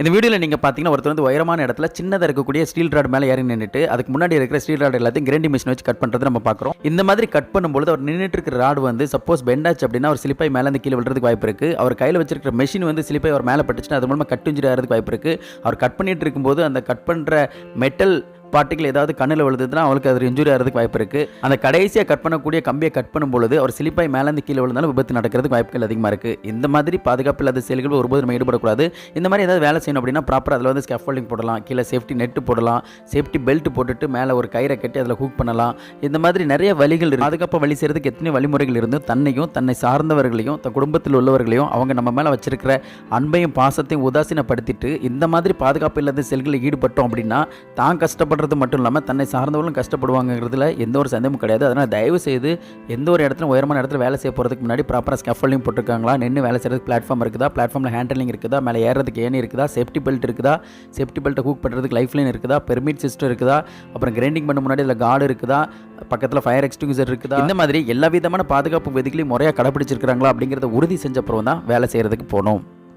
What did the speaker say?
இந்த வீடியோவில் நீங்கள் பார்த்தீங்கன்னா ஒருத்தர் வந்து உயரமான இடத்துல சின்னதாக இருக்கக்கூடிய ஸ்டீல் ராட் மேலே ஏறி நின்றுட்டு அதுக்கு முன்னாடி இருக்கிற ஸ்டீல் ராட் எல்லாத்தையும் கிரைண்டிங் மிஷின் வச்சு கட் பண்ணுறது நம்ம பார்க்குறோம். இந்த மாதிரி கட் பண்ணும்போது அவர் நின்றுட்டு இருக்கிற ராடு வந்து சப்போஸ் பெண்டாச்சு அப்படின்னா அவர் ஸ்லிப்பாய் மேலே இருந்து கீழே விழுறதுக்கு வாய்ப்பு இருக்குது. அவர் கையில் வச்சிருக்கிற மெஷின் வந்து ஸ்லிப்பாய் அவர் மேலே பட்டுச்சுன்னா அது மூலமாக கட் இன்ஜுரி ஆகிறதுக்கு வாய்ப்பு இருக்குது. அவர் கட் பண்ணிட்டு இருக்கும்போது அந்த கட் பண்ணுற மெட்டல் பார்ட்டிகள் ஏதாவது கண்ணில் விழுதுன்னா அவளுக்கு அது இன்ஜுரி ஆகிறதுக்கு வாய்ப்பு இருக்குது. அந்த கடைசியாக கட் பண்ணக்கூடிய கம்பியை கட் பண்ணும்போது அவர் ஸ்லிப்பாய் மேலேருந்து கீழே விழுந்தாலும் விபத்து நடக்கிறதுக்கு வாய்ப்புகள் அதிகமாக இருக்குது. இந்த மாதிரி பாதுகாப்பு இல்லாத செயல்கள் ஒருபோது நம்ம ஈடுபடக்கூடாது. இந்த மாதிரி ஏதாவது வேலை செய்யணும் அப்படின்னா ப்ராப்பராக அதில் வந்து ஸ்கேஃபோல்டிங் போடலாம், கீழே சேஃப்டி நெட்டு போடலாம், சேஃப்டி பெல்ட் போட்டுட்டு மேலே ஒரு கயிறை கட்டி அதில் ஹூக் பண்ணலாம். இந்த மாதிரி நிறைய வழிகள் இருக்குது. பாதுகாப்பாக வழி செய்கிறதுக்கு எத்தனை வழிமுறைகள் இருந்தும் தன்னையும் தன்னை சார்ந்தவர்களையும் தன் குடும்பத்தில் உள்ளவர்களையும் அவங்க நம்ம மேலே வச்சிருக்கிற அன்பையும் பாசத்தையும் உதாசீனப்படுத்திட்டு இந்த மாதிரி பாதுகாப்பு இல்லாத செயல்களில் ஈடுபட்டோம் அப்படின்னா தான் கஷ்டப்படுறது மட்டும் இல்லாமல் தன்னை சார்ந்தவர்களும் கஷ்டப்படுவாங்கிறதுல எந்த ஒரு சந்தேகமும் கிடையாது. அதனால் தயவு செய்து எந்த ஒரு இடத்துல உயரமான இடத்துல வேலை செய்ய போகிறதுக்கு முன்னாடி ப்ராப்பராக ஸ்கேஃபோல்டிங் போட்டிருக்காங்களா, நின்று வேலை செய்கிறதுக்கு பிளாட்ஃபார்ம் இருக்குதா, பிளாட்ஃபார்மில் ஹேண்டலிங் இருக்குதா, மேலே ஏறதுக்கு ஏணி இருக்குதா, சேஃப்டி பெல்ட் இருக்குதா, சேஃப்டி பெல்ட்டை ஹூக் பண்ணுறதுக்கு லைஃப் லைன் இருக்குதா, பெர்மிட் சிஸ்டம் இருக்குதா, அப்புறம் கிரைண்டிங் பண்ண முன்னாடி அதில் கார்டு இருக்குதா, பக்கத்தில் ஃபயர் எக்ஸ்டிங்யூசர் இருக்குதா, இந்த மாதிரி எல்லா விதமான பாதுகாப்பு விதிகளையும் முறையாக கடைப்பிடிச்சிருக்கிறாங்களா அப்படிங்கிறத உறுதி செஞ்ச அப்புறம் தான் வேலை செய்கிறதுக்கு போகணும்.